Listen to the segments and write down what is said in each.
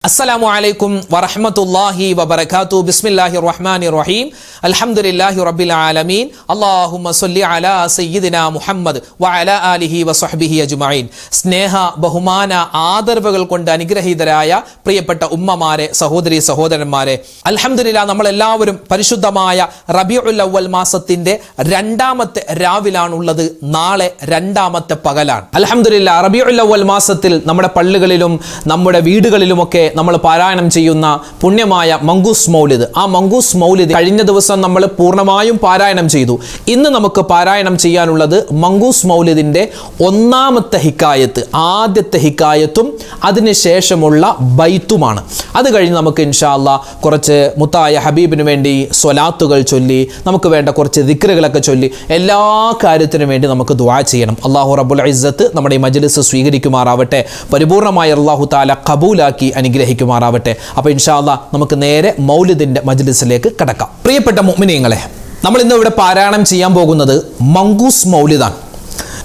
السلام عليكم ورحمة الله وبركاته بسم الله الرحمن الرحيم الحمد لله رب العالمين اللهم صل على سيدنا محمد وعلى آله وصحبه أجمعين സ്നേഹ ബഹുമാന ആദരവുകൾ കൊണ്ട് അനുഗ്രഹീതരായ പ്രിയപ്പെട്ട ഉമ്മമാരെ സഹോദരി സഹോദരന്മാരെ അൽഹംദുലില്ലാ നമ്മളെല്ലാവരും പരിശുദ്ധമായ റബീഉൽ അവ്വൽ മാസത്തിന്റെ രണ്ടാമത്തെ രാവിലാണുള്ളത്. നാളെ രണ്ടാമത്തെ പകലാണ്. അൽഹംദുലില്ലാ റബീഉൽ അവ്വൽ മാസത്തിൽ നമ്മുടെ പള്ളികളിലും നമ്മുടെ വീടുകളിലുമൊക്കെ നമ്മൾ പാരായണം ചെയ്യുന്ന പുണ്യമായ മങ്കൂസ് മൗലിദ്. ആ മങ്കൂസ് മൗലിദ് കഴിഞ്ഞ ദിവസം നമ്മൾ പൂർണ്ണമായും പാരായണം ചെയ്തു. ഇന്ന് നമുക്ക് പാരായണം ചെയ്യാനുള്ളത് മങ്കൂസ് മൗലിദിന്റെ ഒന്നാമത്തെ ഹിക്കായത്ത്, ആദ്യത്തെ ഹിക്കായത്തും അതിനുശേഷമുള്ള ബൈത്തുമാണ്. അത് കഴിഞ്ഞ് നമുക്ക് ഇൻഷാ അല്ലാഹ് കുറച്ച് മുത്തായ ഹബീബിന് വേണ്ടി സ്വലാത്തുകൾ ചൊല്ലി നമുക്ക് വേണ്ട കുറച്ച് ദിക്റുകളൊക്കെ ചൊല്ലി എല്ലാ കാര്യത്തിനും വേണ്ടി നമുക്ക് ദുആ ചെയ്യണം. അല്ലാഹു റബ്ബുൽ ഇസ്സത്ത് നമ്മുടെ ഈ മജ്ലിസ് സ്വീകരിക്കുമാറാവട്ടെ, പരിപൂർണമായി അല്ലാഹു തആല ഖബൂലാക്കി അനുഗ്രഹിക്കുമാറാവട്ടെ. അപ്പോൾ ഇൻഷാ അല്ലാഹ് നമുക്ക് നേരെ മൗലിദിന്റെ മജ്ലിസിലേക്ക് കടക്കാം. പ്രിയപ്പെട്ട മുഅ്മിനീങ്ങളെ, നമ്മൾ ഇന്ന് ഇവിടെ പാരായണം ചെയ്യാൻ പോകുന്നത് മങ്കൂസ് മൗലിദാണ്.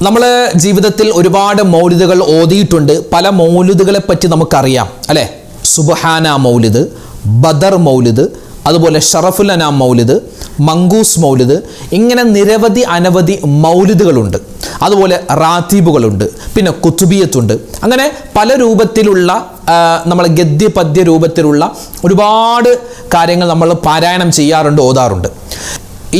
നമ്മൾ ജീവിതത്തിൽ ഒരുപാട് മൗലിദുകൾ ഓതിയിട്ടുണ്ട്. പല മൗലിദുകളെ പറ്റി നമുക്കറിയാം അല്ലേ? സുബ്ഹാന മൗലിദ്, ബദർ മൗലിദ്, അതുപോലെ ഷറഫുൽ അനാം മൗലിദ്, മങ്കൂസ് മൗലിദ്, ഇങ്ങനെ നിരവധി അനവധി മൗലിദുകളുണ്ട്. അതുപോലെ റാത്തീബുകളുണ്ട്, പിന്നെ കുത്തുബിയത്തുണ്ട്. അങ്ങനെ പല രൂപത്തിലുള്ള നമ്മൾ ഗദ്യ പദ്യ രൂപത്തിലുള്ള ഒരുപാട് കാര്യങ്ങൾ നമ്മൾ പാരായണം ചെയ്യാറുണ്ട്, ഓതാറുണ്ട്.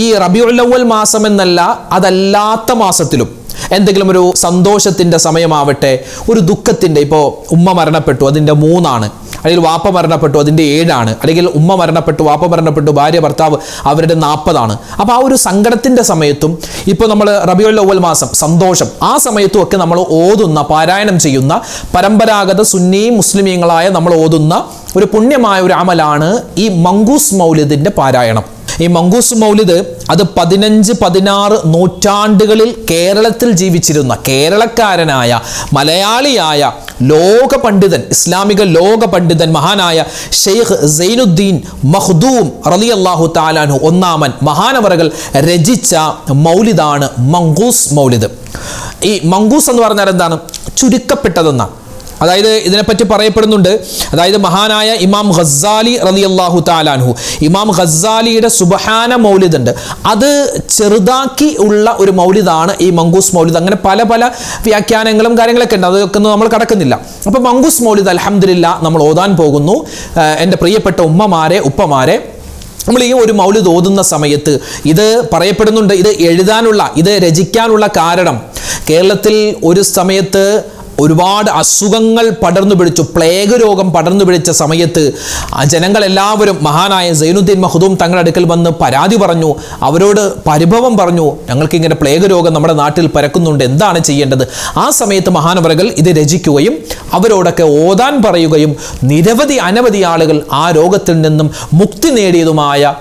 ഈ റബീഉൽ അവ്വൽ മാസം എന്നല്ല, അതല്ലാത്ത മാസത്തിലും എന്തെങ്കിലും ഒരു സന്തോഷത്തിൻ്റെ സമയമാവട്ടെ, ഒരു ദുഃഖത്തിൻ്റെ, ഇപ്പോൾ ഉമ്മ മരണപ്പെട്ടു അതിൻ്റെ 3 അല്ലെങ്കിൽ വാപ്പ മരണപ്പെട്ടു അതിൻ്റെ 7, അല്ലെങ്കിൽ ഉമ്മ മരണപ്പെട്ടു വാപ്പ മരണപ്പെട്ടു ഭാര്യ ഭർത്താവ് അവരുടെ 40. അപ്പോൾ ആ ഒരു സങ്കടത്തിൻ്റെ സമയത്തും ഇപ്പോൾ നമ്മൾ റബീഉൽ അവ്വൽ മാസം സന്തോഷം, ആ സമയത്തും ഒക്കെ നമ്മൾ ഓതുന്ന പാരായണം ചെയ്യുന്ന പരമ്പരാഗത സുന്നി മുസ്ലിമീങ്ങളായ നമ്മൾ ഓതുന്ന ഒരു പുണ്യമായ ഒരു അമലാണ് ഈ മങ്കൂസ് മൗലിദിൻ്റെ പാരായണം. ഈ മങ്കൂസ് മൗലിദ് അത് 15-16 നൂറ്റാണ്ടുകളിൽ കേരളത്തിൽ ജീവിച്ചിരുന്ന കേരളക്കാരനായ മലയാളിയായ ലോക പണ്ഡിതൻ, ഇസ്ലാമിക ലോക പണ്ഡിതൻ, മഹാനായ ഷെയ്ഖ് സൈനുദ്ദീൻ മഖ്ദൂം റളിയല്ലാഹു തആല അൻഹു ഒന്നാമൻ മഹാനവറുകൾ രചിച്ച മൗലിദാണ് മങ്കൂസ് മൗലിദ്. ഈ മങ്കൂസ് എന്ന് പറഞ്ഞാൽ എന്താണ്? ചുരുക്കപ്പെട്ടതെന്നാണ്. അതായത് ഇതിനെപ്പറ്റി പറയപ്പെടുന്നുണ്ട്, അതായത് മഹാനായ ഇമാം ഖസാലി റളിയല്ലാഹു തആല അൻഹു, ഇമാം ഖസാലിയുടെ സുബ്ഹാന മൗലിദ് ഉണ്ട്, അത് ചെറുതാക്കി ഉള്ള ഒരു മൗലിദാണ് ഈ മങ്കൂസ് മൗലിദ്. അങ്ങനെ പല പല വ്യാഖ്യാനങ്ങളും കാര്യങ്ങളൊക്കെ ഉണ്ട്, അതൊക്കെ ഒന്നും നമ്മൾ കടക്കുന്നില്ല. അപ്പോൾ മങ്കൂസ് മൗലിദ് അൽഹംദുലില്ലാ നമ്മൾ ഓതാൻ പോകുന്നു. എൻ്റെ പ്രിയപ്പെട്ട ഉമ്മമാരെ ഉപ്പമാരെ, നമ്മൾ ഈ ഒരു മൗലിദ് ഓതുന്ന സമയത്ത് ഇത് പറയപ്പെടുന്നുണ്ട്, ഇത് എഴുതാനുള്ള, ഇത് രചിക്കാനുള്ള കാരണം കേരളത്തിൽ ഒരു സമയത്ത് ഒരുപാട് അസുഖങ്ങൾ പടർന്നു പിടിച്ചു, പ്ലേഗ് രോഗം പടർന്നു പിടിച്ച സമയത്ത് ജനങ്ങളെല്ലാവരും മഹാനായ സൈനുദ്ദീൻ മഖ്ദൂം തങ്ങളുടെ അടുക്കൽ വന്ന് പരാതി പറഞ്ഞു, അവരോട് പരിഭവം പറഞ്ഞു, ഞങ്ങൾക്കിങ്ങനെ പ്ലേഗ് രോഗം നമ്മുടെ നാട്ടിൽ പരക്കുന്നുണ്ട്, എന്താണ് ചെയ്യേണ്ടത്? ആ സമയത്ത് മഹാനവറുകൾ ഇത് രചിക്കുകയും അവരോടൊക്കെ ഓതാൻ പറയുകയും നിരവധി അനവധി ആളുകൾ ആ രോഗത്തിൽ നിന്നും മുക്തി നേടിയതുമായ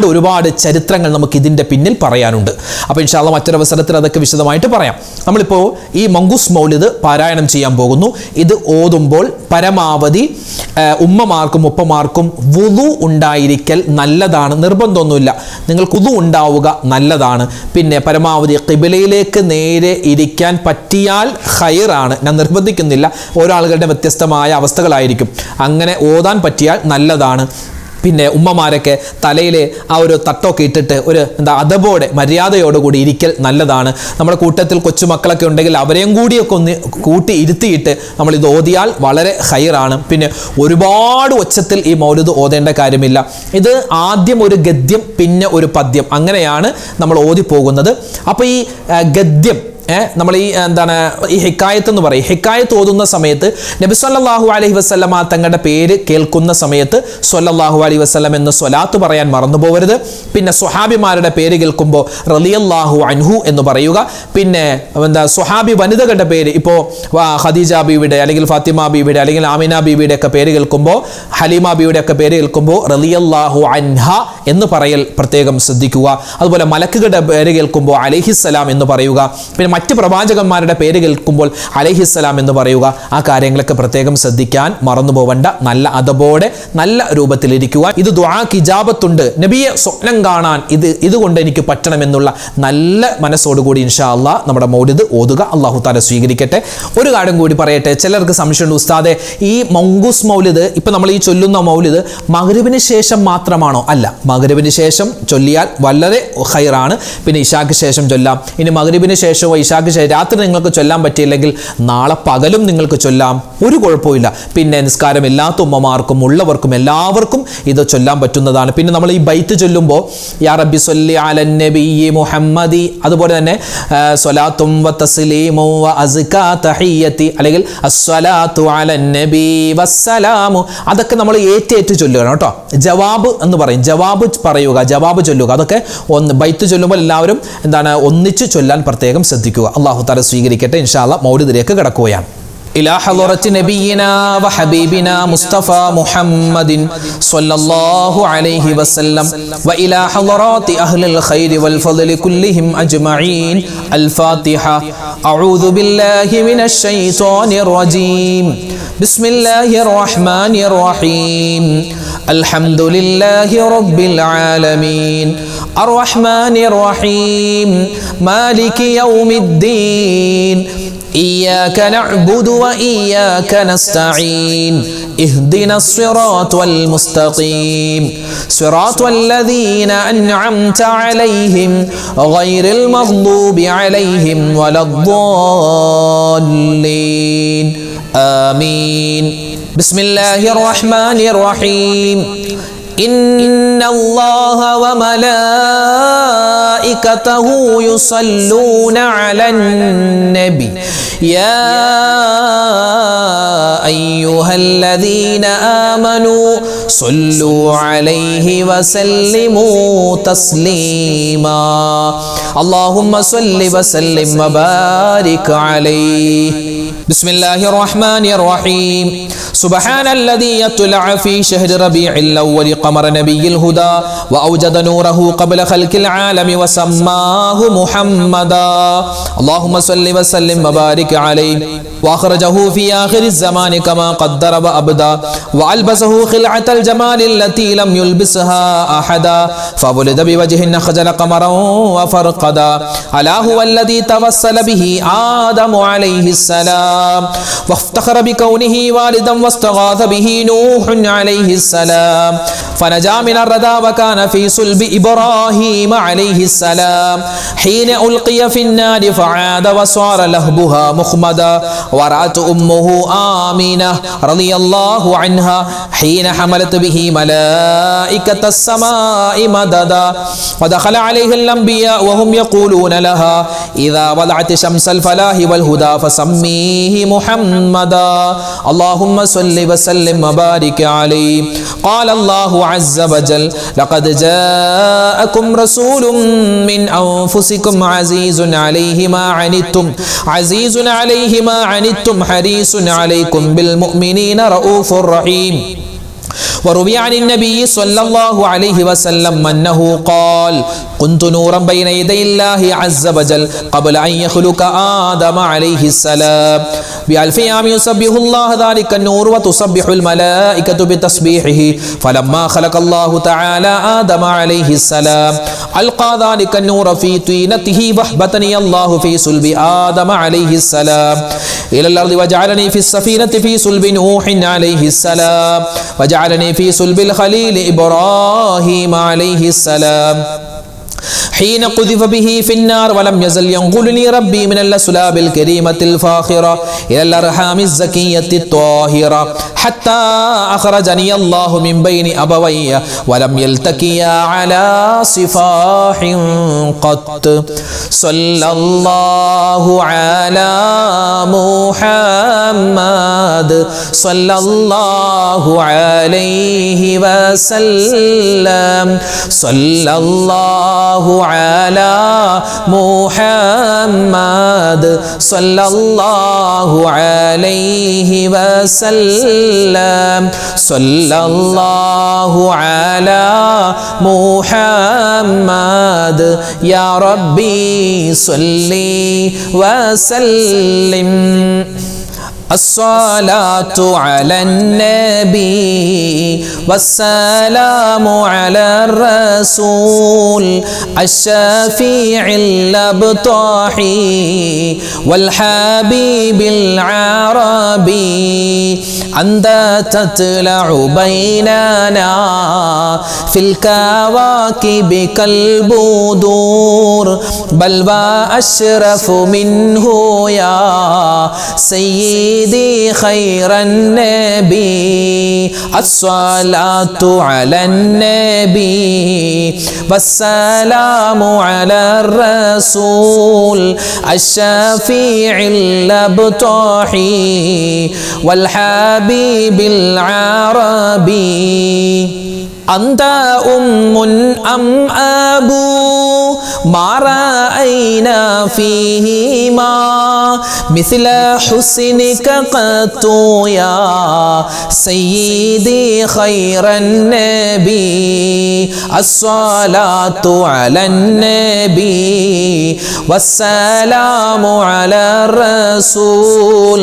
ഒരുപാട് ചരിത്രങ്ങൾ നമുക്ക് ഇതിൻ്റെ പിന്നിൽ പറയാനുണ്ട്. അപ്പോൾ ഇൻഷാ അല്ലാഹ് മറ്റൊരവസരത്തിൽ അതൊക്കെ വിശദമായിട്ട് പറയാം. നമ്മളിപ്പോൾ ഈ മങ്കൂസ് മൗലിദ് പാരായണം ചെയ്യാൻ പോകുന്നു. ഇത് ഓതുമ്പോൾ പരമാവധി ഉമ്മമാർക്കും ഉപ്പമാർക്കും വുളു ഉണ്ടായിരിക്കൽ നല്ലതാണ്. നിർബന്ധമൊന്നുമില്ല, നിങ്ങൾക്ക് വുളു ഉണ്ടാവുക നല്ലതാണ്. പിന്നെ പരമാവധി ഖിബലയിലേക്ക് നേരെ ഇരിക്കാൻ പറ്റിയാൽ ഖൈറാണ്. ഞാൻ നിർബന്ധിക്കുന്നില്ല, ഓരോ ആളുകളുടെ വ്യത്യസ്തമായ അവസ്ഥകളായിരിക്കും. അങ്ങനെ ഓതാൻ പറ്റിയാൽ നല്ലതാണ്. പിന്നെ ഉമ്മമാരൊക്കെ തലയിൽ ആ ഒരു തട്ടൊക്കെ ഇട്ടിട്ട് ഒരു അദബോടെ മര്യാദയോടുകൂടി ഇരിക്കൽ നല്ലതാണ്. നമ്മുടെ കൂട്ടത്തിൽ കൊച്ചുമക്കളൊക്കെ ഉണ്ടെങ്കിൽ അവരെയും കൂടിയൊക്കെ ഒന്ന് കൂട്ടി ഇരുത്തിയിട്ട് നമ്മൾ ഇത് ഓതിയാൽ വളരെ ഖൈറാണ്. പിന്നെ ഒരുപാട് ഒച്ചത്തിൽ ഈ മൗലിദ് ഓതേണ്ട കാര്യമില്ല. ഇത് ആദ്യം ഒരു ഗദ്യം പിന്നെ ഒരു പദ്യം, അങ്ങനെയാണ് നമ്മൾ ഓതി പോകുന്നത്. അപ്പോൾ ഈ ഗദ്യം നമ്മൾ ഈ ഹിക്കായത്ത് എന്ന് പറയും. ഹിക്കായത്ത് ഓതുന്ന സമയത്ത് നബി സല്ലല്ലാഹു അലൈഹി വസല്ലമ തങ്ങളുടെ പേര് കേൾക്കുന്ന സമയത്ത് സ്വല്ലല്ലാഹു അലൈഹി വസല്ലം എന്ന് സ്വലാത്ത് പറയാൻ മറന്നു പോകരുത്. പിന്നെ സ്വഹാബിമാരുടെ പേര് കേൾക്കുമ്പോൾ റളിയല്ലാഹു അൻഹു എന്ന് പറയുക. പിന്നെ സ്വഹാബി വനിതകളുടെ പേര്, ഇപ്പോൾ ഖദീജ ബീവിയുടെ അല്ലെങ്കിൽ ഫാത്തിമ ബീവിയുടെ അല്ലെങ്കിൽ ആമിന ബീവിയുടെ ഒക്കെ പേര് കേൾക്കുമ്പോൾ, ഹലീമ ബീവിയുടെ ഒക്കെ പേര് കേൾക്കുമ്പോൾ റളിയല്ലാഹു അൻഹ എന്ന് പറയൽ പ്രത്യേകം ശ്രദ്ധിക്കുക. അതുപോലെ മലക്കുകളുടെ പേര് കേൾക്കുമ്പോൾ അലൈഹിസ്സലാം എന്ന് പറയുക. പിന്നെ മറ്റ് പ്രവാചകന്മാരുടെ പേര് കേൾക്കുമ്പോൾ അലൈഹിസ്സലാം എന്ന് പറയുക. ആ കാര്യങ്ങളൊക്കെ പ്രത്യേകം ശ്രദ്ധിക്കാൻ മറന്നു പോവേണ്ട. നല്ല അതബോടെ നല്ല രൂപത്തിലിരിക്കുക. ഇത് ദുആക്ക് ഇജാബത്തുണ്ട്, നബിയെ സ്വപ്നം കാണാൻ ഇതുകൊണ്ട് എനിക്ക് പറ്റണമെന്നുള്ള നല്ല മനസ്സോടുകൂടി ഇൻഷാ അല്ലാഹ് നമ്മുടെ മൗലിദ് ഓതുക. അല്ലാഹു തആല സ്വീകരിക്കട്ടെ. ഒരു കാര്യം കൂടി പറയട്ടെ, ചിലർക്ക് സംശയമുണ്ട്, ഉസ്താദെ ഈ മങ്കൂസ് മൗലിദ് ഇപ്പൊ നമ്മൾ ഈ ചൊല്ലുന്ന മൗലിദ് മഗ്രിബിന് ശേഷം മാത്രമാണോ? അല്ല, മഗ്രിബിന് ശേഷം ചൊല്ലിയാൽ വളരെ ഖൈറാണ്. പിന്നെ ഇശാക്ക് ശേഷം ചൊല്ലാം. ഇനി മഗ്രിബിന് ശേഷമോ ഇശാക്ക് ശേഷം രാത്രി നിങ്ങൾക്ക് ചൊല്ലാൻ പറ്റിയില്ലെങ്കിൽ നാളെ പകലും നിങ്ങൾക്ക് ചൊല്ലാം, ഒരു കുഴപ്പമില്ല. പിന്നെ നിസ്കാരം ഇല്ലാത്ത ഉമ്മമാർക്കും ഉള്ളവർക്കും എല്ലാവർക്കും ഇത് ചൊല്ലാൻ പറ്റുന്നതാണ്. പിന്നെ നമ്മൾ ഈ ബൈത്ത് ചൊല്ലുമ്പോൾ യാ റബ്ബി സ്വല്ലി അലൻ നബിയ്യി മുഹമ്മദി, അതുപോലെ തന്നെ സ്വലാത്തും വ തസ്ലീമു വ അസ്കാ തഹിയ്യതി, അല്ലെങ്കിൽ അസ്സലാത്തു അലൻ നബി വസ്സലാമു, അതൊക്കെ നമ്മൾ ഏറ്റേറ്റ് ചൊല്ലുകയാണ് കേട്ടോ. ജവാബ് എന്ന് പറയും, ജവാബ് പറയുക, ജവാബ് ചൊല്ലുക. അതൊക്കെ ബൈത്ത് ചൊല്ലുമ്പോൾ എല്ലാവരും ഒന്നിച്ച് ചൊല്ലാൻ പ്രത്യേകം ശ്രദ്ധിക്കുക. അല്ലാഹു തആല സ്വീകരിക്കട്ടെ. ഇൻഷാ അല്ലാഹ് മൗലിദിലേക്ക് കടക്കുകയാണ്. إلى حضرة نبينا وحبيبنا مصطفى محمد صلى الله عليه وسلم وإلى حضرات أهل الخير والفضل كلهم أجمعين. الفاتحة. أعوذ بالله من الشيطان الرجيم. بسم الله الرحمن الرحيم. الحمد لله رب العالمين الرحمن الرحيم مالك يوم الدين إياك نعبد وإياك نستعين اهدنا الصراط المستقيم صراط الذين أنعمت عليهم غير المغضوب عليهم ولا الضالين آمين. بسم الله الرحمن الرحيم. إن الله وملائكته يصلون على النبي يا أيها الذين آمنوا صلوا عليه وسلموا تسليما. اللهم صل وسلم وبارك عليه. بسم الله الرحمن الرحيم. سبحان الذي يطلع في شهر ربيع الأول قمر نبي الهدى وأوجد نوره قبل خلق العالم وسماه محمدا. اللهم صل وسلم وبارك عليه. وأخرجه في آخر الزمان كما قدر وأبدى وألبسه خلعة الجمال التي لم يلبسها أحدا فولد بوجه أخجل قمرا وفرقدا. ألا هو الذي توسل به آدم عليه السلام وافتخر بكونه والدا واستغاث به نوح عليه السلام فنجا من الردى وكان في صلب إبراهيم عليه السلام حين ألقي في النار فعاد وصار لهبها مخمدا. ورأت أمه آمنة رضي الله عنها حين حملت به ملائكة السماء مددا. ودخل عليه الأنبياء وهم يقولون لها إذا وضعت شمس الفلاح والهدى فسميه محمدا. اللهم صل وسلم وبارك عليه. قال الله عز وجل لقد جاءكم رسول من أنفسكم عزيز عليه ما عنتم عنتم حريص عليكم بالمؤمنين رؤوف رحيم. وروي عن النبي صلى الله عليه وسلم أنه قال كنت نورا بين يدي الله عز وجل قبل أن يخلق آدم عليه السلام بألف عام يسبح الله ذلك النور وتسبح الملائكة بتسبيحه. فلما خلق الله تعالى آدم عليه السلام ألقى ذلك النور في طينته وأحبطني الله في صلب آدم عليه السلام إلى الأرض وجعلني في السفينة في صلب نوح عليه السلام وجعلني في صلب الخليل إبراهيم عليه السلام حين قذف به في النار ولم يزل ينقلني ربي من الأسلاب الكريمة الفاخرة إلى الأرحام الزكية الطاهرة حتى أخرجني الله من بين أبوي ولم يلتقيا على صفاح قط. صلى الله على محمد صلى الله عليه وسلم صلى الله على محمد صلى الله عليه وسلم صلى الله على محمد يا ربي صل وسلم الصلاة على النبي والسلام على الرسول الشفيع الأبطحي والحبيب العربي أنت تطلع بيننا في الكواكب كالبدور بل وأشرف منه يا سيدي خير النبي الصلاة على النبي والسلام على الرسول الشفيع الأبطحي والحبيب العربي أنت أم أم أبو ما رأينا فيهما مثل حسنك قط يا سيدي خير النبي الصلاة على النبي والسلام على الرسول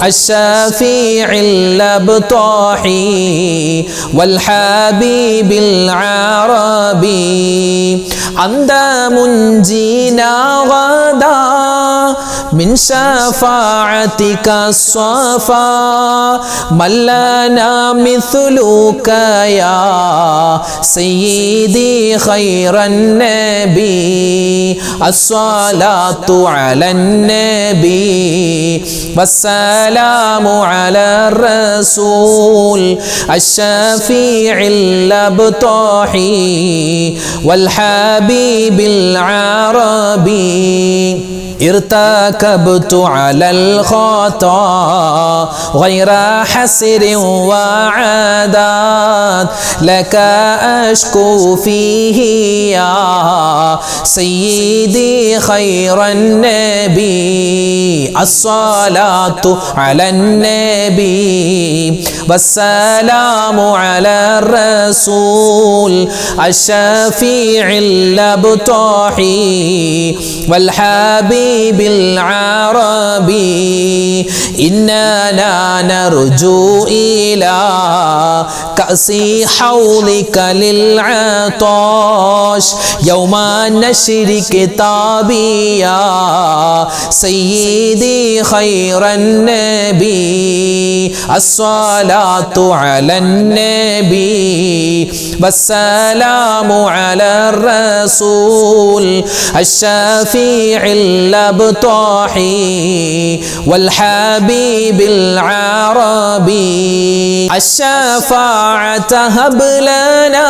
الشفيع الأبطحي والحبيب العربي أنت منجينا غدا من شفاعتك الصفا من لنا مثلك يا سيدي خير النبي الصلاة على النبي والسلام على الرسول الشفيع الأبطحي والحبيب العربي ارتكبت على الخطا غير حسر وعادات لك أشكو فيه يا سيدي خير النبي الصلاة على النبي والسلام على الرسول الشفيع الأبطحي والحبيب العربي إنا لا نرجو إلى كأس حوضك للعطاش يوم نشر كتابي يا سيدي خير النبي الصلاة على النبي والسلام على الرسول الشفيع الأبطحي والحبيب العربي الشفاعة هب لنا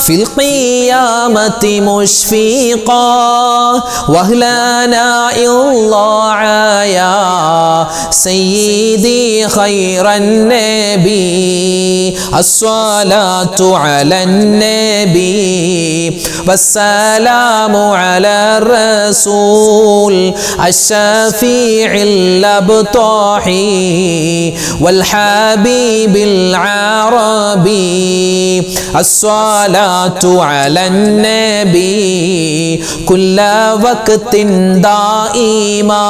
في القيامة مشفقا وأهلنا الله يا سيدي خير النبي الصلاة على النبي والسلام على الرسول الشفيع الأبطحي والحبيب العربي الصلاة على النبي كل وقت دائما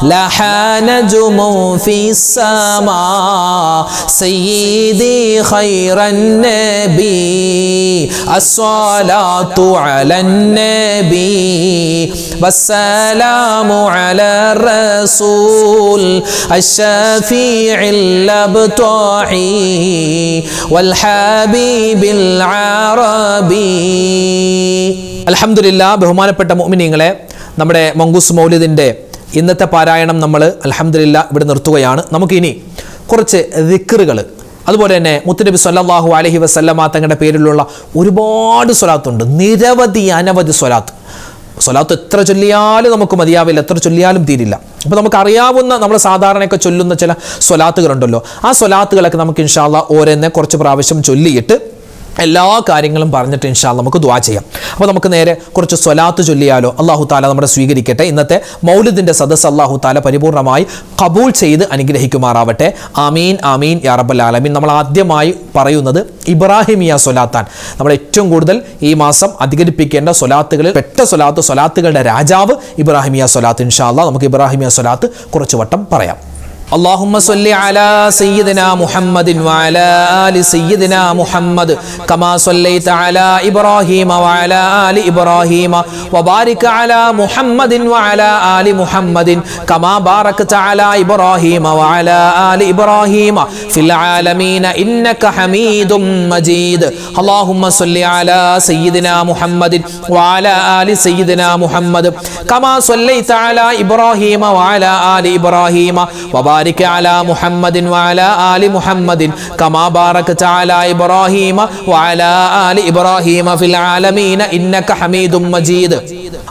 لاح نجم في السماء سيدي خير النبي الصلاة على النبي والسلام على الرسول الشفيع الأبطحي والحبيب العربي അൽഹംദുലില്ലാ. ബഹുമാനപ്പെട്ട മുഅ്മിനീങ്ങളെ, നമ്മുടെ മങ്കൂസ് മൗലിദിൻ്റെ ഇന്നത്തെ പാരായണം നമ്മൾ അൽഹംദുലില്ലാ ഇവിടെ നിർത്തുകയാണ്. നമുക്കിനി കുറച്ച് ദിക്റുകൾ, അതുപോലെ തന്നെ മുത്തുനബി സല്ലല്ലാഹു അലൈഹി വസല്ലമ തങ്ങളുടെ പേരിലുള്ള ഒരുപാട് സ്വലാത്തുണ്ട്, നിരവധി അനവധി സ്വലാത്ത്. സ്വലാത്ത് എത്ര ചൊല്ലിയാലും നമുക്ക് മതിയാവില്ല, എത്ര ചൊല്ലിയാലും തീരില്ല. അപ്പോൾ നമുക്കറിയാവുന്ന നമ്മൾ സാധാരണയൊക്കെ ചൊല്ലുന്ന ചില സ്വലാത്തുകളുണ്ടല്ലോ, ആ സ്വലാത്തുകളൊക്കെ നമുക്ക് ഇൻഷാ അല്ലാഹ് ഓരോന്നെ കുറച്ച് പ്രാവശ്യം ചൊല്ലിയിട്ട് എല്ലാ കാര്യങ്ങളും പറഞ്ഞിട്ട് ഇൻഷാ അല്ലാഹ് നമുക്ക് ദുആ ചെയ്യാം. അപ്പോൾ നമുക്ക് നേരെ കുറച്ച് സ്വലാത്ത് ചൊല്ലിയാലോ? അല്ലാഹു തആല നമ്മുടെ സ്വീകരിക്കട്ടെ. ഇന്നത്തെ മൗലിദിന്റെ സദസ്സ് അല്ലാഹു തആല പരിപൂർണമായി ഖബൂൽ ചെയ്ത് അനുഗ്രഹിക്കുമാറാവട്ടെ. ആമീൻ ആമീൻ യാ റബ്ബൽ ആലമീൻ. നമ്മൾ ആദ്യമായി പറയുന്നത് ഇബ്രാഹിമിയ സ്വലാത്താണ്. നമ്മൾ ഏറ്റവും കൂടുതൽ ഈ മാസം അധികരിപ്പിക്കേണ്ട സ്വലാത്തുകളിൽ പെട്ട സ്വലാത്തുകളുടെ രാജാവ് ഇബ്രാഹിമിയ സ്വലാത്ത്. ഇൻഷാ അല്ലാഹ് നമുക്ക് ഇബ്രാഹിമിയ സ്വലാത്ത് കുറച്ച് വട്ടം പറയാം. اللهم صل على سيدنا محمد وعلى آل سيدنا محمد كما صليت على إبراهيم وعلى آل إبراهيم وبارك على محمد وعلى آل محمد كما باركت على إبراهيم وعلى آل إبراهيم في العالمين إنك حميد مجيد. اللهم صل على سيدنا محمد وعلى آل سيدنا محمد كما صليت على إبراهيم وعلى آل إبراهيم وبارك على محمد وعلى آل محمد كما باركت على إبراهيم وعلى آل إبراهيم في العالمين إنك حميد مجيد.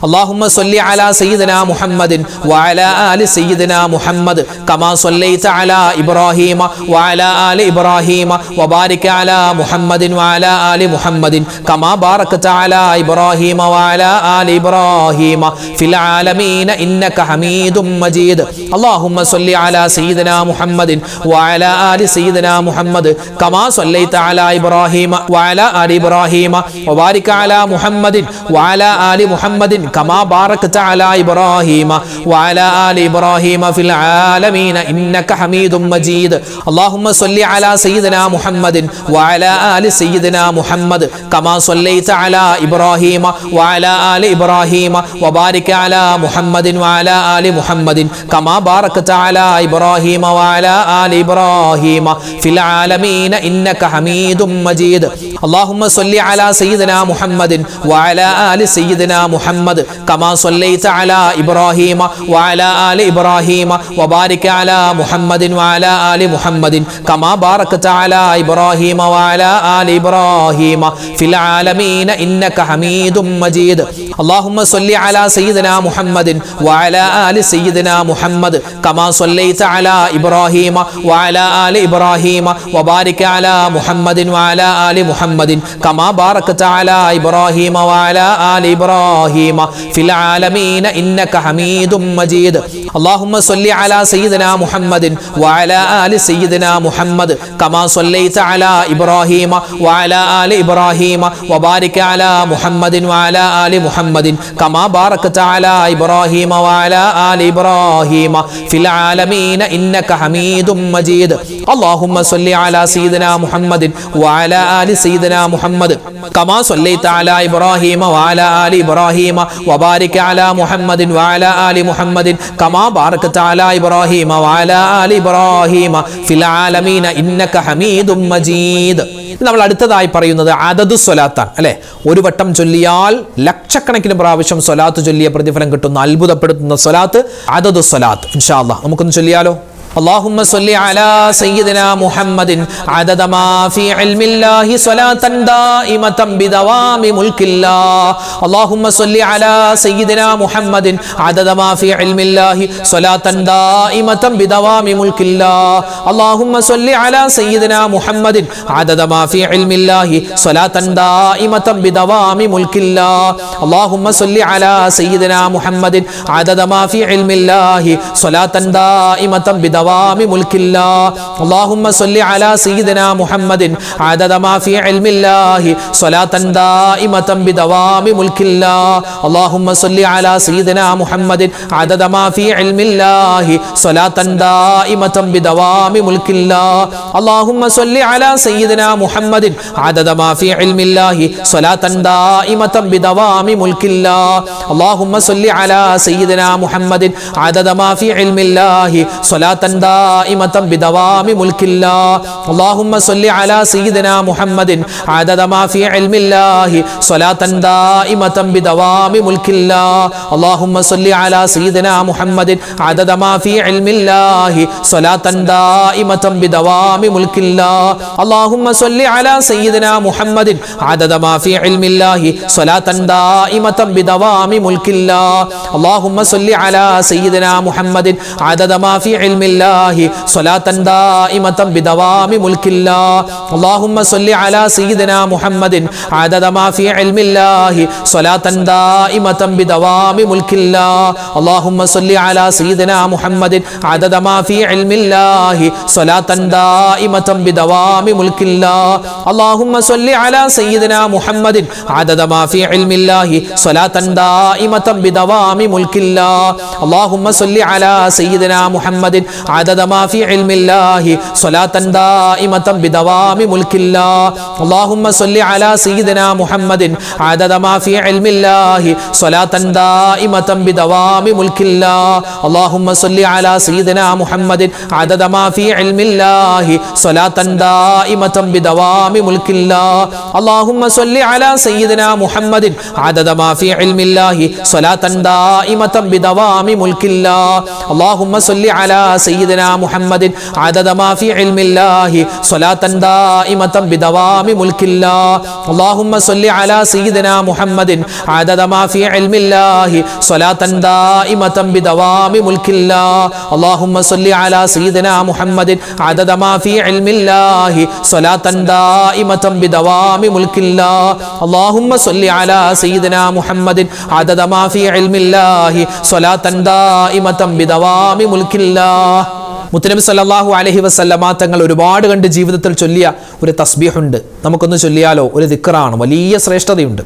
اللهم صل على سيدنا محمد وعلى آل سيدنا محمد كما صليت على إبراهيم وعلى آل إبراهيم وبارك على محمد وعلى آل محمد كما باركت على إبراهيم وعلى آل إبراهيم في العالمين إنك حميد مجيد. اللهم صل على سيدنا محمد وعلى آل سيدنا محمد كما صليت على إبراهيم وعلى آل إبراهيم وبارك على محمد وعلى آل محمد كما باركت على إبراهيم وعلى آل إبراهيم في العالمين إنك حميد مجيد. اللهم صل على سيدنا محمد وعلى آل سيدنا محمد كما صليت على إبراهيم وعلى آل إبراهيم وبارك على محمد وعلى آل محمد كما باركت على إبراهيم وعلى آل إبراهيم في العالمين إنك حميد مجيد. اللهم صل على سيدنا محمد وعلى آل سيدنا محمد كما صليت على إبراهيم وعلى آل إبراهيم وبارك على محمد وعلى آل محمد كما باركت على إبراهيم وعلى آل إبراهيم في العالمين إنك حميد مجيد. اللهم صل على سيدنا محمد وعلى آل سيدنا محمد كما صليت على إبراهيم وعلى آل إبراهيم وبارك على محمد وعلى آل محمد كما باركت على إبراهيم وعلى آل إبراهيم في العالمين إنك حميد مجيد. اللهم صل على سيدنا محمد وعلى آل سيدنا محمد كما صليت على إبراهيم وعلى آل إبراهيم وبارك على محمد وعلى آل محمد كما باركت على إبراهيم وعلى آل إبراهيم في العالمين إنك حميد مجيد. اللهم صل على سيدنا محمد وعلى آل سيدنا محمد كما صليت على إبراهيم وعلى آل إبراهيم وبارك على محمد وعلى آل محمد كما باركت على إبراهيم وعلى آل إبراهيم في العالمين إنك حميد مجيد. നമ്മൾ അടുത്തതായി പറയുന്നത് അദദു സ്വലാത്താണ് അല്ലേ. ഒരു വട്ടം ചൊല്ലിയാൽ ലക്ഷക്കണക്കിന് പ്രാവശ്യം സ്വലാത്ത് ചൊല്ലിയ പ്രതിഫലം കിട്ടുന്ന അത്ഭുതപ്പെടുത്തുന്ന സ്വലാത്ത് അദദു സ്വലാത്ത്. ഇൻഷാ അല്ലാഹ് നമുക്കൊന്ന് ചൊല്ലിയാലോ? اللهم صل على سيدنا محمد عدد ما في علم الله صلاة دائمة بدوام ملك الله. اللهم صل على سيدنا محمد عدد ما في علم الله صلاة دائمة بدوام ملك الله. اللهم صل على سيدنا محمد عدد ما في علم الله صلاة دائمة بدوام ملك الله. اللهم صل على سيدنا محمد عدد ما في علم الله صلاة دائمة بدوام ملك الله. اللهم صل على سيدنا محمد عدد ما في علم الله صلاة دائمة بدوام ملك الله. اللهم صل على سيدنا محمد عدد ما في علم الله صلاة دائمة بدوام ملك الله. اللهم صل على سيدنا محمد عدد ما في علم الله صلاة دائمة بدوام ملك الله. اللهم صل على سيدنا محمد عدد ما في علم الله صلاة دائمة بدوام ملك الله. اللهم صل على سيدنا محمد عدد ما في علم الله صلاة دائمة بدوام ملك الله. اللهم صل على سيدنا محمد عدد ما في علم الله صلاة دائمة بدوام ملك الله. اللهم صل على سيدنا محمد عدد ما في علم الله صلاة دائمة بدوام ملك الله. اللهم صل على سيدنا محمد عدد ما في علم الله ഇൽമില്ലാഹി സ്വലാത്തൻ ദായിമതൻ ബിദവാമി മുൽക്കില്ലാഹ് അല്ലാഹുമ്മ സ്വല്ലി അലാ സയ്യിദിനാ മുഹമ്മദിൻ അദദ മാ ഫീ ഇൽമില്ലാഹി സ്വലാത്തൻ ദായിമതൻ ബിദവാമി മുൽക്കില്ലാഹ് അല്ലാഹുമ്മ സ്വല്ലി അലാ സയ്യിദിനാ മുഹമ്മദിൻ അദദ മാ ഫീ ഇൽമില്ലാഹി സ്വലാത്തൻ ദായിമതൻ ബിദവാമി മുൽക്കില്ലാഹ് അല്ലാഹുമ്മ സ്വല്ലി അലാ സയ്യിദിനാ മുഹമ്മദിൻ അദദ മാ ഫീ ഇൽമില്ലാഹി സ്വലാത്തൻ ദായിമതൻ ബിദവാമി മുൽക്കില്ലാഹ് അല്ലാഹുമ്മ സ്വല്ലി അലാ സയ്യിദിനാ മുഹമ്മദിൻ അദദ മാ ഫീ ഇൽമില്ലാഹി സ്വലാത്തൻ ദായിമതൻ ബിദവാമി മുൽക്കില്ലാഹ് അല്ലാഹുമ്മ സ്വല്ലി അലാ സയ്യിദിനാ മുഹമ്മദിൻ അദദ മാ ഫീ ഇൽമില്ലാഹി സ്വലാത്തൻ ദായിമതൻ ബിദവാമി മുൽക്കില്ലാഹ് അല്ലാഹുമ്മ സ്വല്ലി അലാ സയ്യിദിനാ മുഹമ്മദിൻ അദദ മാ ഫീ ഇൽമില്ലാഹി സ്വലാത്തൻ ദായിമതൻ ബിദവാമി മുൽക്കില്ലാഹ് അല്ലാഹുമ്മ സ്വല്ലി അലാ സയ്യിദിനാ മുഹമ്മദിൻ അദദ മാ ഫീ ഇൽമില്ലാഹി സ്വലാത്തൻ ദായിമതൻ ബിദവാമി മുൽക്കില്ലാഹ് അല്ലാഹുമ്മ സ്വല്ലി അലാ സയ്യിദിനാ മുഹമ്മദിൻ അദദ മാ ഫീ ഇൽമില്ലാഹി സ്വലാത്തൻ ദായിമതൻ ബിദവാമി മുൽക്കില്ലാഹ് അല്ലാഹുമ്മ സ്വല്ലി അലാ സയ്യിദിനാ മുഹമ്മദിൻ അദദ മാ ഫീ ഇൽമില്ലാഹി സ്വലാത്തൻ ദായിമതൻ ബിദവാമി മുൽക്കില്ലാഹ് അല്ലാഹുമ്മ സ്വല്ലി അലാ സയ്യിദിനാ മുഹമ്മദിൻ അദദ മാ ഫീ ഇൽമില്ലാഹി സ്വലാത്തൻ ദായിമതൻ ബിദവാമി മുൽക്കില്ലാഹ് അല്ലാഹുമ്മ സ്വല്ലി അലാ സയ്യിദിനാ മുഹമ്മദിൻ അദദ മാ ഫീ ഇൽമില്ലാഹി സ്വലാത്തൻ ദായിമതൻ ബിദവാമി മുൽക്കില്ലാഹ്. മുത്തനബി സല്ലല്ലാഹു അലൈഹി വസല്ലമ തങ്ങൾ ഒരുപാട് കണ്ട് ജീവിതത്തിൽ ചൊല്ലിയ ഒരു തസ്ബീഹുണ്ട്. നമുക്കൊന്ന് ചൊല്ലിയാലോ? ഒരു ദിക്റാണ്, വലിയ ശ്രേഷ്ഠതയുണ്ട്.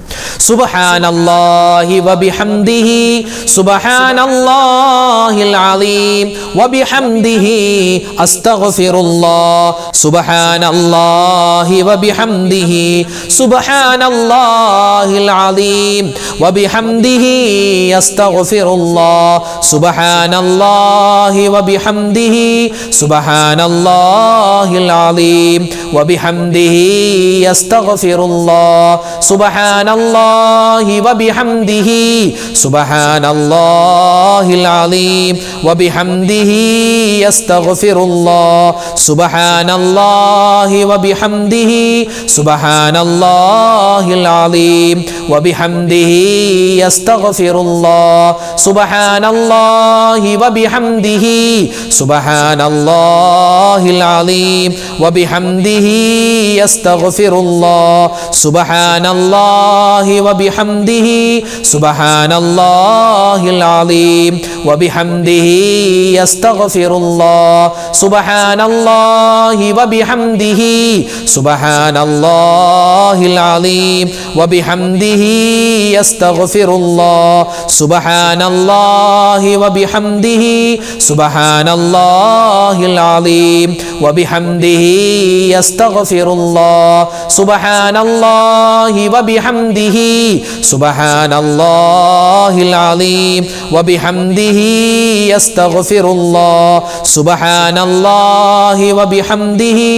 സുബ്ഹാനല്ലാഹി വബിഹംദിഹി സുബ്ഹാനല്ലാഹിൽ അലീം വബിഹംദിഹി അസ്തഗ്ഫിറുല്ലാഹ് സുബ്ഹാനല്ലാഹി വബിഹംദിഹി സുബ്ഹാനല്ലാഹിൽ അലീം വബിഹംദിഹി അസ്തഗ്ഫിറുല്ലാഹ് സുബ്ഹാനല്ലാഹി വബിഹംദിഹി സുബ്ഹാനല്ലാഹിൽ അലീം വബിഹംദിഹി അസ്തഗ്ഫിറുല്ലാഹ് സുബ്ഹാനല്ലാഹി വബിഹംദിഹി സുബ്ഹാനല്ലാഹിൽ അലീം വബിഹംദിഹി അസ്തഗ്ഫിറുല്ലാഹ് സുബ്ഹാനല്ലാഹി വബിഹംദിhi സുബ്ഹാനല്ലാഹിൽ അലീം വബിഹംദിhi അസ്തഗ്ഫിറുല്ലാഹ് സുബ്ഹാനല്ലാഹി വബിഹംദിhi സുബ്ഹാനല്ലാഹിൽ അലീം വബിഹംദിhi അസ്തഗ്ഫിറുല്ലാഹ് സുബ്ഹാനല്ലാഹി വബിഹംദിhi സുബ്ഹാനല്ലാഹിൽ അലീം വബിഹംദിhi അസ്തഗ്ഫിറുല്ലാഹ് സുബ്ഹാനല്ലാഹി വബിഹംദിhi സുബ്ഹാനല്ലാഹിൽ അലീം വബിഹംദിhi അസ്തഗ്ഫിറുല്ലാഹ് സുബ്ഹാനല്ലാഹി വബിഹംദിhi സുബ്ഹാനല്ലാഹിൽ അലീം വബിഹംദിhi അസ്തഗ്ഫിറുല്ലാഹ് സുബ്ഹാനല്ലാഹി വബിഹംദിhi സുബ്ഹാനല്ലാഹിൽ അലീം വബിഹംദിhi അസ്തഗ്ഫിറുല്ലാഹ് സുബ്ഹാനല്ലാഹി വബിഹംദിhi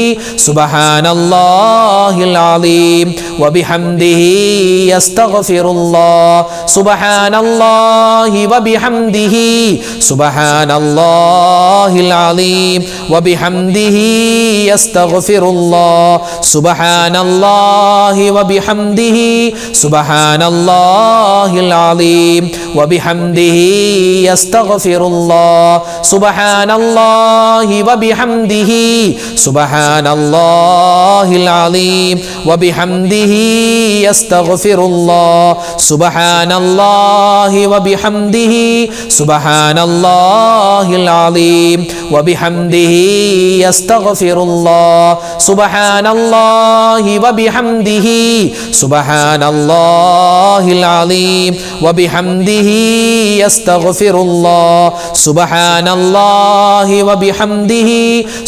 സുബ്ഹാനല്ലാഹിൽ അലീം വബിഹംദിhi അസ്തഗ്ഫിറുല്ലാഹ് സുബ്ഹാനല്ലാഹി വബിഹംദിhi സുബ്ഹാനല്ലാഹിൽ അലീം വബിഹംദിhi അസ്തഗ്ഫിറുല്ലാഹ് സുബ്ഹാനല്ലാഹി വബിഹംദിhi സുബ്ഹാനല്ലാഹിൽ അലീം വബിഹംദിhi അസ്തഗ്ഫിറുല്ലാഹ് സുബ്ഹാനല്ലാഹി വബിഹംദിhi സുബ്ഹാനല്ലാഹിൽ അലീം വബിഹംദിhi അസ്തഗ്ഫിറുല്ലാഹ് സുബ്ഹാനല്ലാഹി വബിഹംദിhi സുബ്ഹാനല്ലാഹിൽ അലീം വബിഹംദിhi അസ്തഗ്ഫിറുല്ലാഹ് സുബ്ഹാനല്ലാഹി വബിഹംദിhi സുബ്ഹാനല്ലാഹിൽ അലീം വബിഹംദിhi അസ്തഗ്ഫിറുല്ലാഹ് സുബ്ഹാനല്ലാഹി വബിഹംദിhi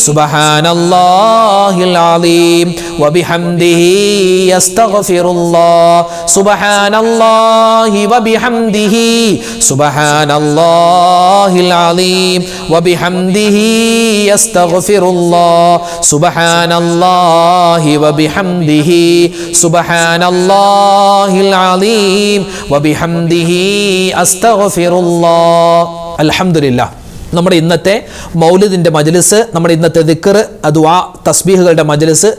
സുബ്ഹാനല്ലാഹിൽ അലീം വബിഹംദിhi അസ്തഗ്ഫിറുല്ലാഹ് സുബ്ഹാനല്ലാഹി വബിഹംദിhi സുബ്ഹാനല്ലാഹിൽ അലീം വബിഹംദിhi അസ്തഗ്ഫിറുല്ലാഹ് സുബ്ഹാനല്ലാഹി വബിഹംദിhi സുബ്ഹാനല്ലാഹിൽ അലീം വബിഹംദിhi അസ്തഗ്ഫിറുല്ലാഹ്. അൽഹംദുലില്ലാഹ്. നമ്മുടെ ഇന്നത്തെ മൗലിദിൻ്റെ മജ്ലിസ്, നമ്മുടെ ഇന്നത്തെ ദിക്ർ, ദുആ, തസ്ബീഹുകളുടെ മജ്ലിസ്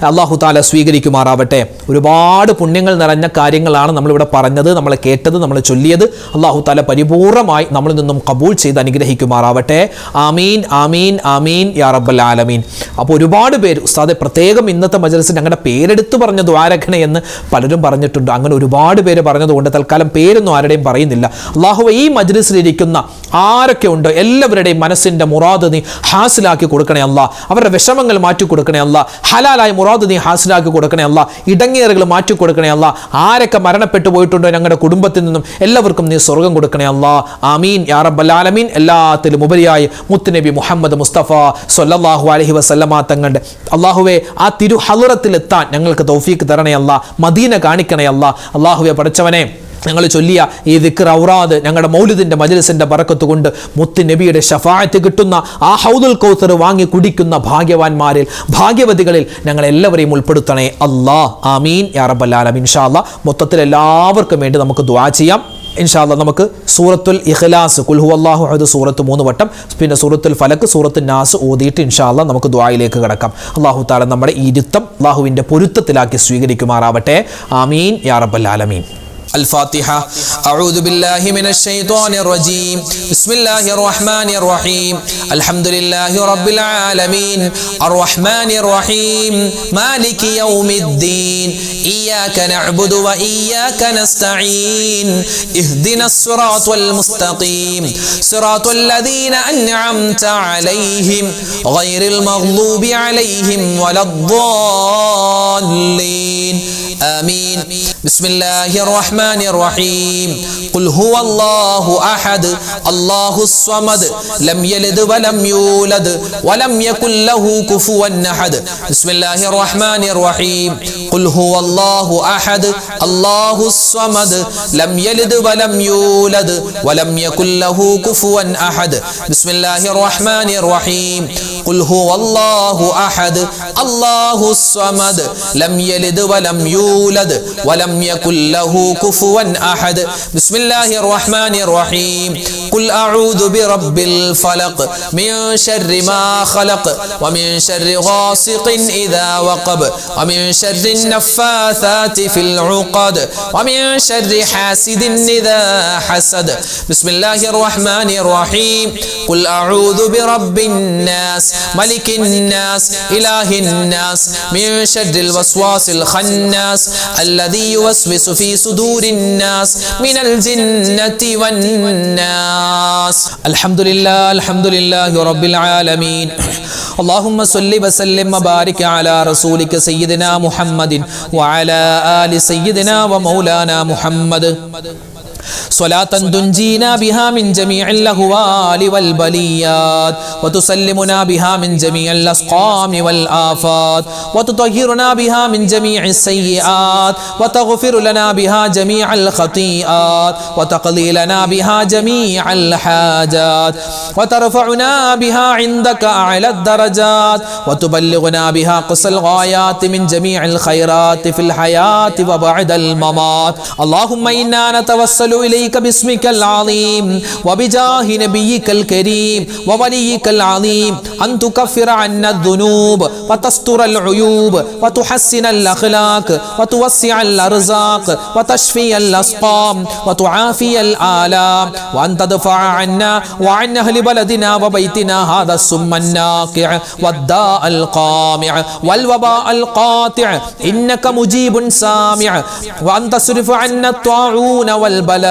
അല്ലാഹു തആല സ്വീകരിക്കുമാറാവട്ടെ. ഒരുപാട് പുണ്യങ്ങൾ നിറഞ്ഞ കാര്യങ്ങളാണ് നമ്മളിവിടെ പറഞ്ഞത്, നമ്മൾ കേട്ടത്, നമ്മൾ ചൊല്ലിയത്. അല്ലാഹു തആല പരിപൂർണമായി നമ്മളിൽ നിന്നും ഖബൂൽ ചെയ്ത് അനുഗ്രഹിക്കുമാറാവട്ടെ. ആമീൻ ആമീൻ ആമീൻ യാ റബ്ബൽ ആലമീൻ. അപ്പോൾ ഒരുപാട് പേര് ഉസ്താദെ പ്രത്യേകം ഇന്നത്തെ മജ്ലിസിൽ ഞങ്ങളുടെ പേരെടുത്ത് പറഞ്ഞ ദ്വാരഖണ എന്ന് പലരും പറഞ്ഞിട്ടുണ്ട്. അങ്ങനെ ഒരുപാട് പേര് പറഞ്ഞതുകൊണ്ട് തൽക്കാലം പേരൊന്നും ആരുടെയും പറയുന്നില്ല. അല്ലാഹു ഈ മജ്ലിസിലിരിക്കുന്ന ആരൊക്കെ ഉണ്ട് എല്ലാവരുടെയും മനസ്സിൻ്റെ മുറാദ് നീ ഹാസിലാക്കി കൊടുക്കണേ അല്ലാ. അവരുടെ വിഷമങ്ങൾ മാറ്റി കൊടുക്കണേ അല്ലാ. ഹലാലായ മുറാദ് നീ ഹാസിലാക്കി കൊടുക്കണേ അല്ലാ. ഇടങ്ങേറുകൾ മാറ്റി കൊടുക്കണേ അല്ലാ. ആരൊക്കെ മരണപ്പെട്ടു പോയിട്ടുണ്ടോ ഞങ്ങളുടെ കുടുംബത്തിൽ നിന്നും എല്ലാവർക്കും നീ സ്വർഗം കൊടുക്കണേ അല്ലാ. ആമീൻ യാ റബ്ബൽ ആലമീൻ. എല്ലാത്തിലും ഉപരിയായി മുത്തുനബി മുഹമ്മദ് മുസ്തഫ സ്വല്ലല്ലാഹു അലൈഹി വസല്ലമ തങ്ങളുടെ അല്ലാഹുവേ ആ തിരു ഹളറത്തിലെത്താൻ ഞങ്ങൾക്ക് തൗഫീക്ക് തരണേ അല്ലാ. മദീന കാണിക്കണേ അല്ലാ. അല്ലാഹുവേ പഠിച്ചവനെ, ഞങ്ങൾ ചൊല്ലിയ ഈ ദിക്ർ ഔറാദ് ഞങ്ങളുടെ മൗലിദിൻ്റെ മജ്ലിസിൻ്റെ ബറക്കത്ത് കൊണ്ട് മുത്ത് നബിയുടെ ഷഫാഅത്ത് കിട്ടുന്ന ആ ഹൗദുൽ കൗസർ വാങ്ങി കുടിക്കുന്ന ഭാഗ്യവാന്മാരിൽ, ഭാഗ്യവതികളിൽ ഞങ്ങളെല്ലാവരെയും ഉൾപ്പെടുത്തണേ അല്ലാ. ആമീൻ യാ റബ്ബൽ ആലമീൻ. ഇൻഷാ അല്ലാ മൊത്തത്തിൽ എല്ലാവർക്കും വേണ്ടി നമുക്ക് ദുആ ചെയ്യാം. ഇൻഷാ അല്ലാ നമുക്ക് സൂറത്തുൽ ഇഖ്ലാസ്, ഖുൽ ഹുവല്ലാഹു അഹദ് സൂറത്ത് 3 വട്ടം, പിന്നെ സൂറത്തുൽ ഫലക്ക്, സൂറത്തുൽ നാസ് ഓതിയിട്ട് ഇൻഷാ അല്ലാ നമുക്ക് ദുആയിലേക്ക് കടക്കാം. അല്ലാഹു തആല നമ്മുടെ ഈ ഇരുത്തം അല്ലാഹുവിൻ്റെ പൊരുത്തത്തിലാക്കി സ്വീകരിക്കുമാറാവട്ടെ. ആമീൻ യാ റബ്ബൽ ആലമീൻ. الفاتحة. أعوذ بالله من الشيطان الرجيم. بسم الله الرحمن الرحيم. الحمد لله رب العالمين الرحمن الرحيم مالك يوم الدين إياك نعبد وإياك نستعين اهدنا الصراط المستقيم صراط الذين أنعمت عليهم غير المغضوب عليهم ولا الضالين آمين. بسم الله الرحمن الرحيم. قل هو الله أحد الله الصمد لم يلد ولم يولد ولم يكن له كفوا أحد. بسم الله الرحمن الرحيم. قل هو الله أحد الله الصمد لم يلد ولم يولد ولم يكن له كفوا أحد. بسم الله الرحمن الرحيم. قل هو الله أحد الله الصمد لم يلد ولم يولد ولم يكن له كفوا أحد. بسم الله الرحمن الرحيم. قل أعوذ برب الفلق من شر ما خلق ومن شر غاسق إذا وقب ومن شر النفاثات في العقد ومن شر حاسد إذا حسد. بسم الله الرحمن الرحيم. قل أعوذ برب الناس ملك الناس إله الناس من شر الوسواس الخناس الذي يوسوس في صدور الناس من الجنة والناس. الحمد لله رب العالمين. اللهم صل وسلم وبارك على رسولك سيدنا محمد وعلى آل سيدنا ومولانا محمد صلاة تنجينا بها من جميع الأهوال والبليات وتسلمنا بها من جميع الأسقام والآفات وتطهرنا بها من جميع السيئات وتغفر لنا بها جميع الخطيئات وتقضي لنا بها جميع الحاجات وترفعنا بها عندك أعلى الدرجات وتبلغنا بها قصى الغايات من جميع الخيرات في الحياة وبعد الممات. اللهم إنا نتوسل إليك باسمك العظيم وبجاه نبيك الكريم ووليك العظيم أن تكفر عنا الذنوب وتستر العيوب وتحسن الأخلاق وتوسع الأرزاق وتشفي الأسقام وتعافي الآلام وأن تدفع عنا وعن أهل بلدنا وبيتنا هذا السم الناقع والداء القامع والوباء القاطع إنك مجيب سامع وأن تصرف عنا الطاعون والبلاء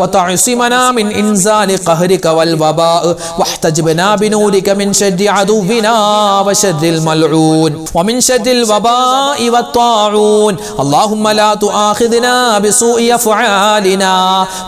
وتعصمنا من إنزال قهرك والوباء واحتجبنا بنورك من شر عدونا وشر الملعون ومن شر الوباء والطاعون. اللهم لا تؤاخذنا بسوء أفعالنا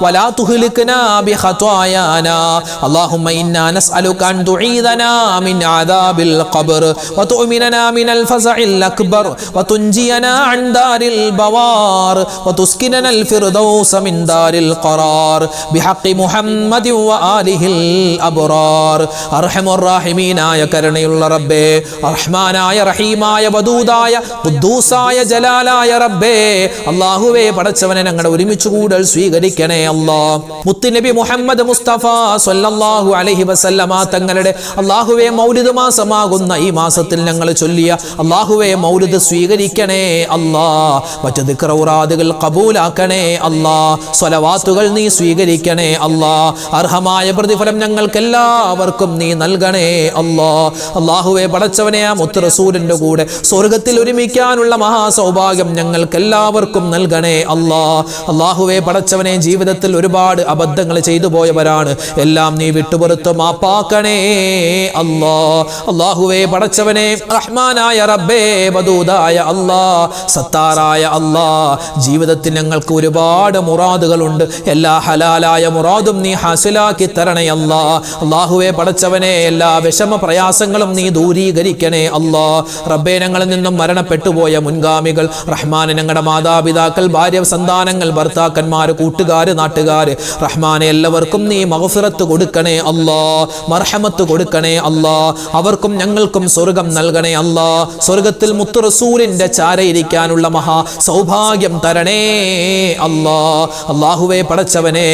ولا تهلكنا بخطايانا. اللهم إنا نسألك أن تعيذنا من عذاب القبر وتؤمننا من الفزع الأكبر وتنجينا عن دار البوار وتسكننا الفردوس من دار القرار بحق محمد وآله الأبرار أرحم الراحمين يا കരുണയുള്ള റബ്ബേ റഹ്മാനായ റഹീമായ വദൂദായ ഖുദ്ദൂസായ ജലാലായ റബ്ബേ അല്ലാഹുവേ പടച്ചവനെ ഞങ്ങളുടെ ഒരുമിച്ച് കൂടൽ സ്വീകരിക്കണേ അല്ലാഹ് മുത്തുനബി മുഹമ്മദ് മുസ്തഫ സ്വല്ലല്ലാഹു അലൈഹി വസല്ലമ തങ്ങളുടെ അല്ലാഹുവേ മൗലിദ് മാസമാകുന്ന ഈ മാസത്തിൽ ഞങ്ങൾ ചൊല്ലിയ അല്ലാഹുവേ മൗലിദ് സ്വീകരിക്കണേ അല്ലാഹ് മറ്റ് ദിക്റുറാദുകൾ ഖബൂലാക്കണേ അല്ലാഹ് സ്വലവാത്തുകൾ നീ സ്വീകരിക്കണേ അല്ലാഹ് അർഹമായ പ്രതിഫലം ഞങ്ങൾക്ക് എല്ലാവർക്കും നീ നൽകണേ അല്ലാഹ് അല്ലാഹുവേ പടച്ചവനെ ആ മുത്ത് റസൂലിന്റെ കൂടെ സ്വർഗ്ഗത്തിൽ ഒരുമിക്കാനുള്ള മഹാസൗഭാഗ്യം ഞങ്ങൾക്ക് എല്ലാവർക്കും നൽകണേ അല്ലാഹ് അല്ലാഹുവേ പടച്ചവനെ ജീവിതത്തിൽ ഒരുപാട് അബദ്ധങ്ങൾ ചെയ്തു പോയവരാണ് എല്ലാം നീ വിട്ടുപുറത്ത് മാപ്പാക്കണേ അല്ലാഹ് അല്ലാഹുവേ പടച്ചവനെ റഹ്മാനായ റബ്ബേ വദൂദായ അല്ലാഹ് സത്താറായ അല്ലാഹ് ജീവിതത്തിൽ ഞങ്ങൾക്ക് ഒരുപാട് മുറാദുകളുണ്ട് എല്ലാ ഹലാലായ മുറാദും നീ ഹാസിലാക്കി തരണേ അല്ലാഹ് അല്ലാഹുവേ പടച്ചവനെ എല്ലാ വിഷമ പ്രയാസങ്ങളും നീ ദൂരീകരിക്കണേ അല്ലാഹ് റബ്ബേ ഞങ്ങളിൽ നിന്നും മരണപ്പെട്ടുപോയ മുൻഗാമികൾ റഹ്മാനെ ഞങ്ങളുടെ മാതാപിതാക്കൾ ഭാര്യ സന്താനങ്ങൾ ഭർത്താക്കന്മാർ കൂട്ടുകാർ നാട്ടുകാർ റഹ്മാനെ എല്ലാവർക്കും നീ മഗ്ഫിറത്ത് കൊടുക്കണേ അല്ലാഹ് മർഹമത്ത് കൊടുക്കണേ അല്ലാഹ് അവർക്കും ഞങ്ങൾക്കും സ്വർഗ്ഗം നൽകണേ അല്ലാഹ് സ്വർഗ്ഗത്തിൽ മുത്ത് റസൂലിന്റെ ചാരയിരിക്കാനുള്ള മഹാ സൗഭാഗ്യം തരണേ അല്ലാഹ് അല്ലാഹുവേ പടച്ചവനെ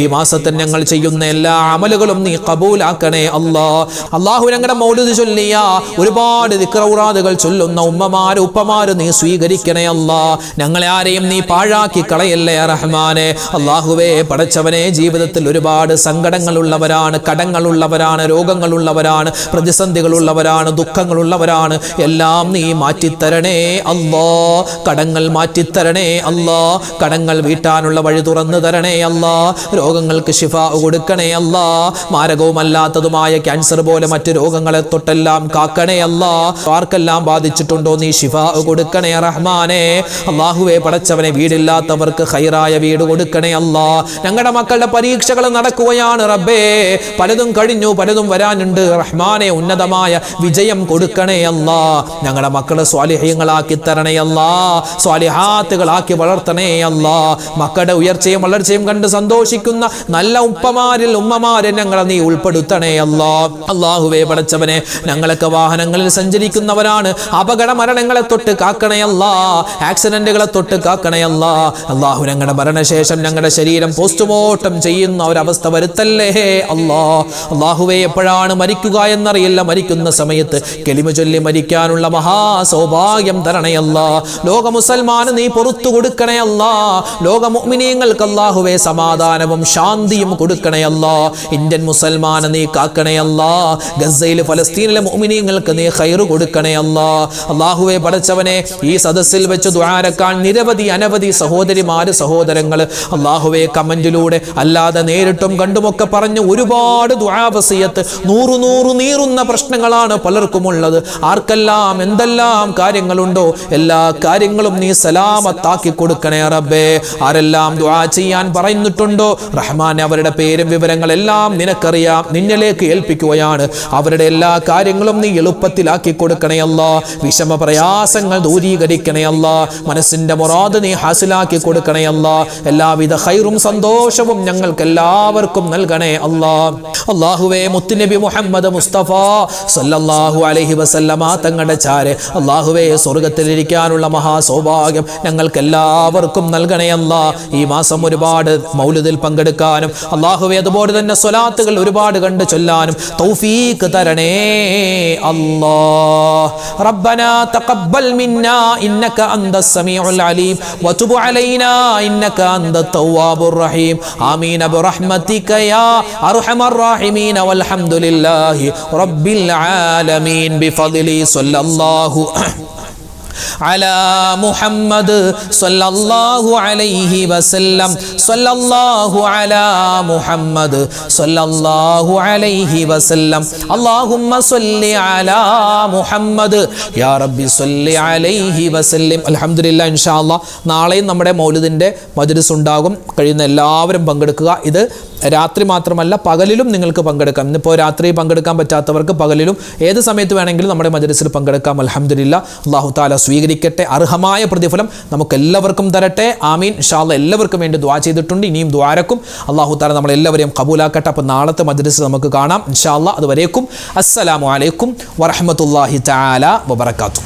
ഈ മാസത്തിൽ ഞങ്ങൾ ചെയ്യുന്ന എല്ലാ അമലുകളും നീ ഖബൂലാക്കണേ അല്ലാഹ് അല്ലാഹു ഞങ്ങളുടെ മൗലിദ് ചൊല്ലിയ ഒരുപാട് ദിക്റുറാദുകൾ ചൊല്ലുന്ന ഉമ്മമാര് ഉപ്പമാര് നീ സ്വീകരിക്കണേ അല്ലാഹ് ഞങ്ങളെ ആരെയും നീ പാഴാക്കി കളയല്ലേ റഹ്മാനെ അല്ലാഹുവേ പടച്ചവനെ ജീവിതത്തിൽ ഒരുപാട് സങ്കടങ്ങളുള്ളവരാണ് കടങ്ങളുള്ളവരാണ് രോഗങ്ങളുള്ളവരാണ് പ്രതിസന്ധികളുള്ളവരാണ് ദുഃഖങ്ങളുള്ളവരാണ് എല്ലാം നീ മാറ്റിത്തരണേ അല്ലാഹ് കടങ്ങൾ മാറ്റിത്തരണേ അല്ലാഹ് കടങ്ങൾ വീട്ടാനുള്ള വഴി തുറന്നു തരണേ അല്ലാഹ് രോഗങ്ങൾക്ക് ശിഫാ കൊടുക്കണേ അല്ലാഹ് മാരകവുമല്ലാത്തതുമായ ക്യാൻസർ പോലെ മറ്റു രോഗങ്ങളെ തൊട്ടെല്ലാം കാക്കണേ അല്ലാഹ് ആർക്കെല്ലാം ബാധിച്ചിട്ടുണ്ടോ നീ ശിഫാ കൊടുക്കണേ റഹ്മാനെ അല്ലാഹുവേ പടച്ചവനെ വീടില്ലാത്തവർക്ക് ഖൈറായ വീട് കൊടുക്കണേ അല്ലാഹ് ഞങ്ങളുടെ മക്കളുടെ പരീക്ഷകൾ നടക്കുകയാണ് റബ്ബേ പലതും കഴിഞ്ഞു പലതും വരാനുണ്ട് റഹ്മാനെ ഉന്നതമായ വിജയം കൊടുക്കണേ അല്ലാഹ് ഞങ്ങളുടെ മക്കളെ സ്വാലിഹീങ്ങളാക്കി തരണേ അല്ലാഹ് സ്വാലിഹാത്തുകളാക്കി വളർത്തണേ അല്ലാഹ് മക്കളുടെ ഉയർച്ചയും വളർച്ചയും കണ്ട് സന്തോഷിക്കുന്ന നല്ല ഉപ്പമാരിൽ ഉമ്മമാരെ ഞങ്ങളെ നീ ഉൾപ്പെടുത്തണേ അല്ലാഹ് അല്ലാഹുവേ പടച്ചവനെ ഞങ്ങളൊക്കെ വാഹനങ്ങളിൽ സഞ്ചരിക്കുന്നവരാണ് അപകട മരണങ്ങളെ തൊട്ട് കാക്കണേ അല്ലാഹ് ആക്സിഡന്റുകളെ തൊട്ട് കാക്കണേ അല്ലാഹ് അല്ലാഹു ഞങ്ങളുടെ മരണശേഷം ഞങ്ങളുടെ ശരീരം പോസ്റ്റ്മോർട്ടം ചെയ്യുന്ന ഒരവസ്ഥ വരുത്തല്ലേ അല്ലാഹ് അല്ലാഹുവേ എപ്പോഴാണ് മരിക്കുക എന്നറിയില്ല മരിക്കുന്ന സമയത്ത് കലിമ ചൊല്ലി മരിക്കാനുള്ള മഹാ സൗഭാഗ്യം തരണേ അല്ലാഹ് ലോക മുസൽമാന് നീ പുറത്തു കൊടുക്കണേ അല്ലാഹ് ലോക മുഅ്മിനീങ്ങൾക്ക് അല്ലാഹുവേ സമാധാനവും ശാന്തിയും കൊടുക്കണേ അല്ലാഹ് ഇന്ത്യൻ മുസൽമാനെ നീ കാക്കണേ അല്ലാഹ് ഗസയിൽ ഫലസ്തീനിലെ മുഅ്മിനീങ്ങൾക്ക് നീ ഖൈർ കൊടുക്കണേ അല്ലാഹ് അല്ലാഹുവേ പടച്ചവനെ ഈ സദസ്സിൽ വെച്ച് ദുആരക്കാൻ നിരവധി അനവധി സഹോദരിമാര് സഹോദരങ്ങൾ അല്ലാഹുവേ കമന്റിലൂടെ അല്ലാതെ നേരിട്ടും കണ്ടുമൊക്കെ പറഞ്ഞു ഒരുപാട് ദുആ വസിയത്ത് നൂറു നീറുന്ന പ്രശ്നങ്ങളാണ് പലർക്കും ഉള്ളത് ആർക്കെല്ലാം എന്തെല്ലാം കാര്യങ്ങളുണ്ടോ എല്ലാ കാര്യങ്ങളും നീ സലാമത്താക്കി കൊടുക്കണേ റബ്ബേ ആരെല്ലാം ദുആ ചെയ്യാൻ പറയുന്നിട്ടുണ്ടോ റഹ്മാൻ അവരുടെ പേരും വിവരങ്ങളെല്ലാം നിനക്കറിയാം നിന്നിലേക്ക് ഏൽപ്പിക്കുകയാണ് അവരുടെ എല്ലാ കാര്യങ്ങളും നീ എളുപ്പത്തിലാക്കി കൊടുക്കണേ അല്ലാഹ് വിഷമ പ്രയാസങ്ങൾ ദൂരീകരിക്കണേ അല്ലാഹ് മനസ്സിന്റെ മുറാദ് നീ ഹാസിലാക്കി കൊടുക്കണേ അല്ലാഹ് എല്ലാവിധ ഖൈറും സന്തോഷവും ഞങ്ങൾക്ക് എല്ലാവർക്കും നൽകണേ അല്ലാഹ് അല്ലാഹുവേ മുത്തുനബി മുഹമ്മദ് മുസ്തഫ സല്ലല്ലാഹു അലൈഹി വസല്ലമ തങ്ങളുടെ ചാരെ അല്ലാഹുവേ സ്വർഗ്ഗത്തിലിരിക്കാനുള്ള മഹാ സൗഭാഗ്യം ഞങ്ങൾക്ക് എല്ലാവർക്കും നൽകണേ അല്ലാഹ് ഈ മാസം ഒരുപാട് മൗലിദിൽ പങ്കെടുക്കാനും അല്ലാഹുവേ അതുപോലെ തന്നെ സ്വലാത്തുകൾ ഒരുപാട് കണ്ട് ചൊല്ലാനും തൗഫീഖ് തരണേ അല്ലാഹ് റബ്ബനാ തഖബ്ബൽ മിന്നാ ഇന്നക അന്തസ് സമീഉൽ അലീം വതുബ് അലൈനാ ഇന്നക അന്തത് തവ്വാബുർ റഹീം ആമീൻ ബിറഹ്മതിക യാ അർഹമർ റഹീമീൻ വൽഹംദുലില്ലാഹി റബ്ബിൽ ആലമീൻ ബിഫദ്ലി സല്ലല്ലാഹു على محمد صلى الله عليه وسلم صلى الله على محمد صلى الله عليه وسلم اللهم صل على محمد يا ربي صل عليه وسلم الحمد لله ഇൻഷാ അല്ലാഹ് നാളെയും നമ്മുടെ മൗലിദിന്റെ മജ്‌ലിസ് ഉണ്ടാകും കഴിയുന്ന എല്ലാവരും പങ്കെടുക്കുക ഇത് രാത്രി മാത്രമല്ല പകലിലും നിങ്ങൾക്ക് പങ്കെടുക്കാം. ഇന്നിപ്പോൾ രാത്രി പങ്കെടുക്കാൻ പറ്റാത്തവർക്ക് പകലിലും ഏത് സമയത്ത് വേണമെങ്കിലും നമ്മുടെ മജ്‌ലിസിൽ പങ്കെടുക്കാം. അൽഹംദുലില്ലാഹ്. അല്ലാഹു തആല സ്വീകരിക്കട്ടെ, അർഹമായ പ്രതിഫലം നമുക്ക് എല്ലാവർക്കും തരട്ടെ. ആമീൻ. ഇൻഷാ അല്ലാഹ് എല്ലാവർക്കും വേണ്ടി ദുആ ചെയ്തിട്ടുണ്ട്. ഇനിയും ദ്വാരക്കും അല്ലാഹു തആല നമ്മളെല്ലാവരെയും കബൂലാക്കട്ടെ. അപ്പോൾ നാളത്തെ മജ്‌ലിസിൽ നമുക്ക് കാണാം ഇൻഷാ അല്ലാഹ്. അതുവരേക്കും അസ്സലാമു അലൈക്കും വറഹ്മത്തുള്ളാഹി തആല വബറകാതുഹു.